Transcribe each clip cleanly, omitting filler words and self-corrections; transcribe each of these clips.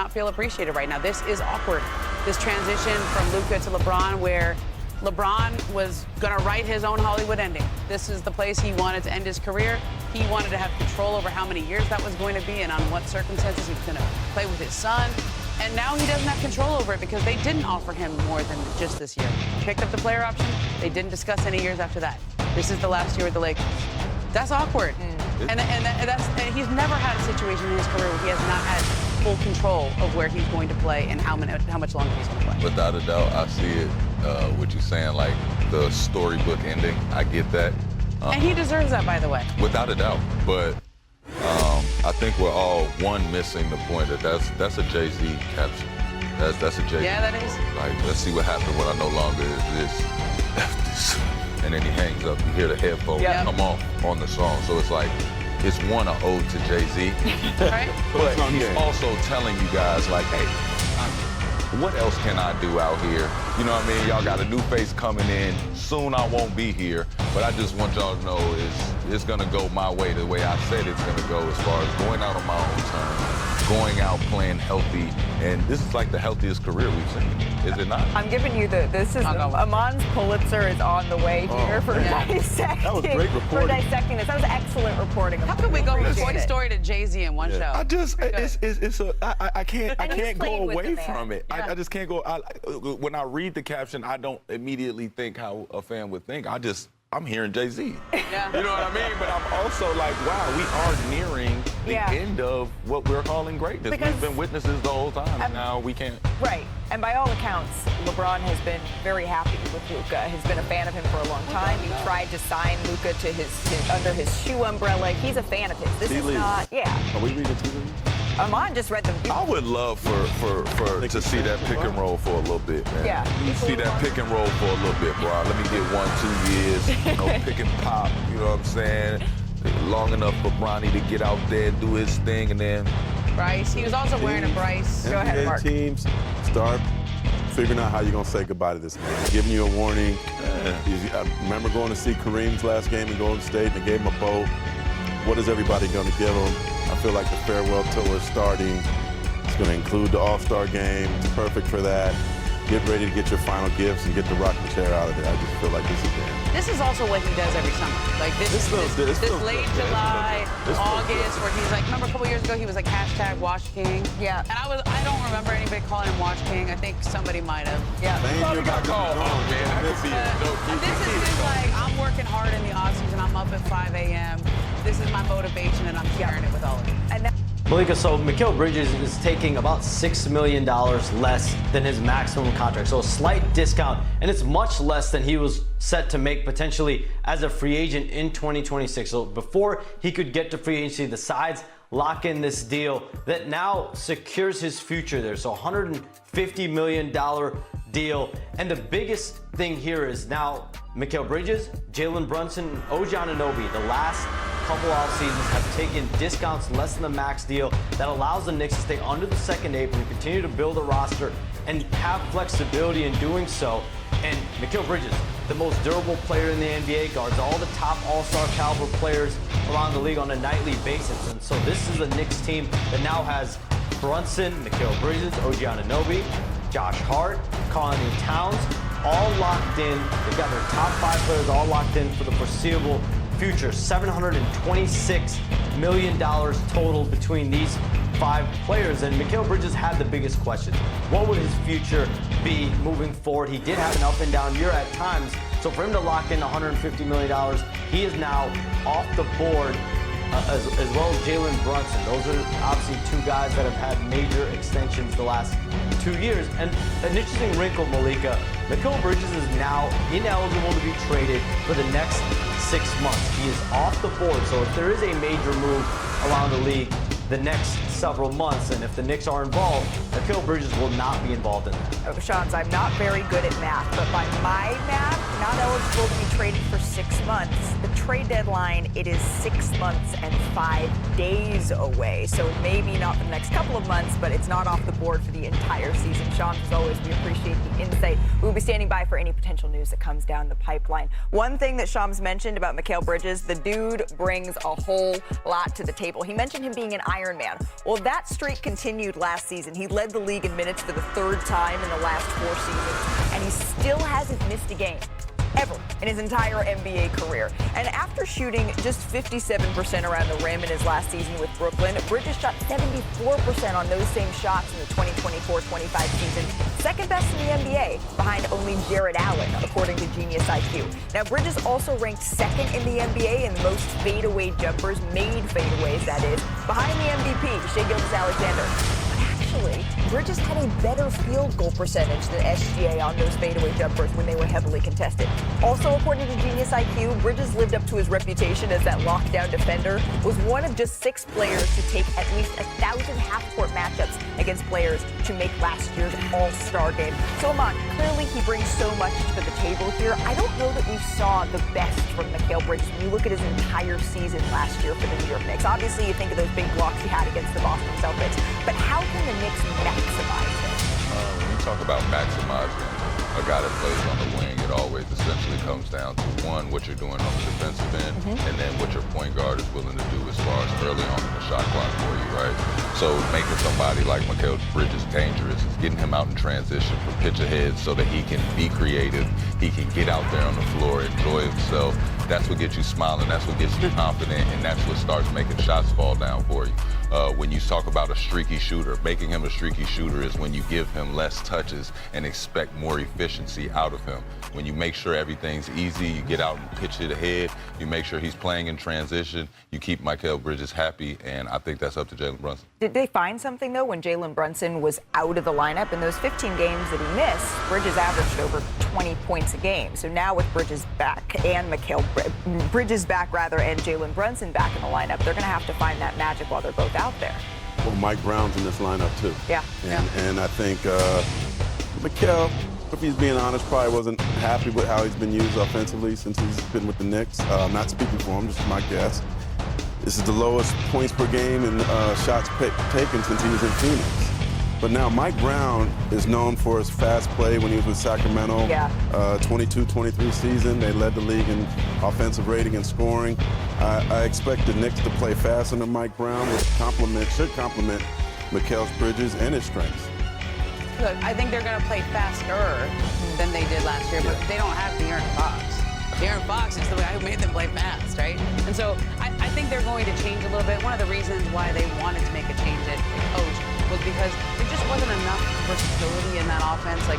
not feel appreciated right now. This is awkward. This transition from Luka to LeBron, where LeBron was going to write his own Hollywood ending. This is the place he wanted to end his career. He wanted to have control over how many years that was going to be and on what circumstances he was going to play with his son. And now he doesn't have control over it because they didn't offer him more than just this year. He picked up the player option. They didn't discuss any years after that. This is the last year with the Lakers. That's awkward. And he's never had a situation in his career where he has not had full control of where he's going to play and how much longer he's going to play. Without a doubt, I see it, what you're saying, like the storybook ending. I get that. And he deserves that, by the way. Without a doubt. But I think we're all, missing the point that that's a Jay-Z caption. That's a Jay-Z. Yeah, that is. Like, let's see what happens when I no longer this. And then he hangs up. You hear the headphones come off on the song. So it's like, it's one an ode to Jay-Z. Right. But he's also telling you guys, like, hey, what else can I do out here? You know what I mean? Y'all got a new face coming in. Soon I won't be here. But I just want y'all to know it's going to go my way the way I said it's going to go as far as going out on my own terms, going out playing healthy. And this is like the healthiest career we've seen. Is it not? I'm giving you Amon's Pulitzer is on the way here for dissecting. That was great reporting. For dissecting this. That was excellent reporting. How could we go from Toy Story to Jay-Z in one show? I just, I can't go away from it. Yeah. I just can't go. When I read the caption, I don't immediately think how a fan would think. I'm hearing Jay-Z. Yeah. You know what I mean? But I'm also like, wow, we are nearing the end of what we're calling greatness. We've been witnesses the whole time, and now we can't. Right. And by all accounts, LeBron has been very happy with Luka. He's been a fan of him for a long time. He tried to sign Luka to under his shoe umbrella. He's a fan of his. This is not, Are we reading tea leaves? Amon just read them. I would love for to see that pick and roll for a little bit, man. Yeah. See that pick and roll for a little bit, bro. Let me get 1-2 years, pick and pop, you know what I'm saying? Long enough for Bronny to get out there and do his thing, and then Bryce. He was also wearing a Bryce. Go ahead, Mark. Teams start figuring out how you're going to say goodbye to this man. He's giving you a warning. I remember going to see Kareem's last game in Golden State, and they gave him a boat. What is everybody going to give him? I feel like the farewell tour is starting. It's going to include the All-Star game. It's perfect for that. Get ready to get your final gifts and get the rocking chair out of there. I just feel like this is it. This is also what he does every summer. Like this late July, August, where he's like, remember a couple years ago he was like #Watch King. Yeah. And I don't remember anybody calling him Watch King. I think somebody might have. Yeah. probably got called. Oh, man. This is his like, I'm working hard in the offseason. I'm up at 5 a.m. This is my motivation, and I'm sharing it with all of you. Malika, so Mikal Bridges is taking about $6 million less than his maximum contract, so a slight discount, and it's much less than he was set to make potentially as a free agent in 2026. So before he could get to free agency, the sides lock in this deal that now secures his future there. So $150 million deal. And the biggest thing here is now Mikal Bridges, Jalen Brunson, OG Anunoby, the last couple off seasons have taken discounts less than the max deal that allows the Knicks to stay under the second apron, continue to build a roster, and have flexibility in doing so. And Mikal Bridges, the most durable player in the NBA, guards all the top all-star caliber players around the league on a nightly basis. And so this is a Knicks team that now has Brunson, Mikal Bridges, OG Anunoby, Josh Hart, Karl-Anthony Towns, all locked in. They've got their top 5 players all locked in for the foreseeable future. $726 million total between these 5 players. And Mikal Bridges had the biggest question. What would his future be moving forward? He did have an up and down year at times. So for him to lock in $150 million, he is now off the board, as well as Jalen Brunson. Those are obviously 2 guys that have had major extensions the last 2 years. And an interesting wrinkle, Malika, Mikal Bridges is now ineligible to be traded for the next 6 months. He is off the board, so if there is a major move around the league the next several months, and if the Knicks are involved, Mikal Bridges will not be involved in that. Shans, I'm not very good at math, but by my math, not eligible to be traded for 6 months. The trade deadline, it is 6 months and 5 days away. So maybe not for the next couple of months, but it's not off the board for the entire season. Shans, as always, we appreciate the insight. We'll be standing by for any potential news that comes down the pipeline. One thing that Shams mentioned about Mikal Bridges, the dude brings a whole lot to the table. He mentioned him being an Iron Man. Well, that streak continued last season. He led the league in minutes for the 3rd time in the last 4 seasons, and he still hasn't missed a game ever in his entire NBA career. And after shooting just 57% around the rim in his last season with Brooklyn, Bridges shot 74% on those same shots in the 2024-25 season, second best in the NBA, behind only Jared Allen, according to Genius IQ. Now, Bridges also ranked 2nd in the NBA in most fadeaway jumpers, made fadeaways, that is, behind the MVP, Shai Gilgeous-Alexander. Actually, Bridges had a better field goal percentage than SGA on those fadeaway jumpers when they were heavily contested. Also, according to Genius IQ, Bridges lived up to his reputation as that lockdown defender, was one of just 6 players to take at least 1,000 half-court matchups against players to make last year's All-Star game. So, Amon, clearly he brings so much to the table here. I don't know that we saw the best from Mikal Bridges when you look at his entire season last year for the New York Knicks. Obviously, you think of those big blocks he had against the Boston Celtics, but how can the Knicks maximize it? When you talk about maximizing a guy that plays on the wing, it always essentially comes down to, one, what you're doing on the defensive end, and then what your point guard is willing to do as far as early on in the shot clock for you, right? So making somebody like Mikal Bridges dangerous is getting him out in transition from pitch ahead so that he can be creative, he can get out there on the floor, enjoy himself. That's what gets you smiling, that's what gets you confident, and that's what starts making shots fall down for you. When you talk about a streaky shooter, making him a streaky shooter is when you give him less touches and expect more efficiency out of him. When you make sure everything's easy, you get out and pitch it ahead, you make sure he's playing in transition, you keep Mikal Bridges happy, and I think that's up to Jalen Brunson. Did they find something, though, when Jalen Brunson was out of the lineup? In those 15 games that he missed, Bridges averaged over 20 points a game. So now with Bridges back and Bridges back, and Jalen Brunson back in the lineup, they're going to have to find that magic while they're both out there. Well, Mike Brown's in this lineup, too. Yeah. And I think Mikal, if he's being honest, probably wasn't happy with how he's been used offensively since he's been with the Knicks. I'm not speaking for him, just my guess. This is the lowest points per game and shots taken since he was in Phoenix. But now Mike Brown is known for his fast play when he was with Sacramento. 22-23 season, they led the league in offensive rating and scoring. I expect the Knicks to play fast under Mike Brown, which should complement Mikal Bridges and his strengths. Look, I think they're going to play faster than they did last year, but they don't have De'Aaron Fox. De'Aaron Fox is the guy who made them play fast, right? And so I think they're going to change a little bit. One of the reasons why they wanted to make a change at coach was because there just wasn't enough versatility in that offense. Like,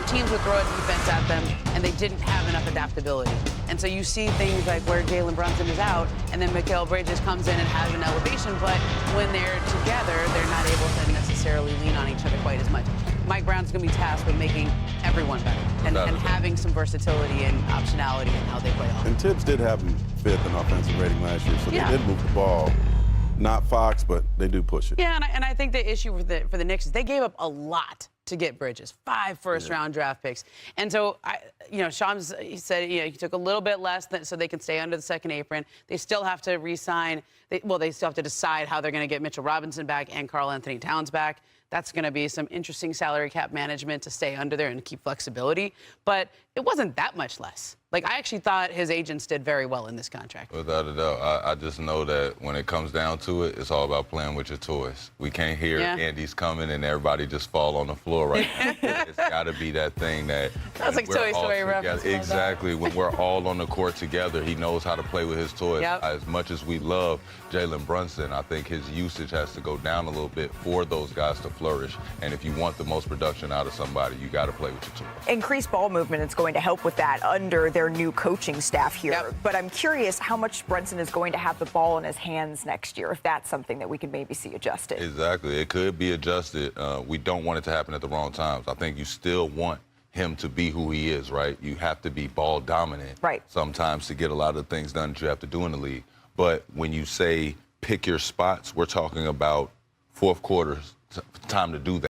teams would throw a defense at them, and they didn't have enough adaptability. And so you see things like where Jalen Brunson is out, and then Mikal Bridges comes in and has an elevation, but when they're together, they're not able to necessarily lean on each other quite as much. Mike Brown's going to be tasked with making everyone better and having some versatility and optionality in how they play off. And Tibbs did have him 5th in offensive rating last year, so they did move the ball. Not Fox, but they do push it. Yeah, and I think the issue for the Knicks is they gave up a lot to get Bridges, 5 first-round draft picks. And so, Shams, he said, he took a little bit less so they can stay under the second apron. They still have to re-sign. They still have to decide how they're going to get Mitchell Robinson back and Karl Anthony Towns back. That's going to be some interesting salary cap management to stay under there and keep flexibility. But it wasn't that much less. Like, I actually thought his agents did very well in this contract. Without a doubt. I just know that when it comes down to it, it's all about playing with your toys. We can't hear Andy's coming and everybody just fall on the floor right now. It's got to be that thing that... That's like Toy Story reference. Exactly. When we're all on the court together, he knows how to play with his toys. As much as we love Jalen Brunson, I think his usage has to go down a little bit for those guys to flourish. And if you want the most production out of somebody, you got to play with your toys. Increased ball movement is going to help with that under their new coaching staff here. But I'm curious how much Brunson is going to have the ball in his hands next year, if that's something that we could maybe see adjusted. Exactly. It could be adjusted. We don't want it to happen at the wrong times. I think you still want him to be who he is, right? You have to be ball dominant sometimes to get a lot of things done that you have to do in the league. But when you say pick your spots, we're talking about fourth quarter time to do that.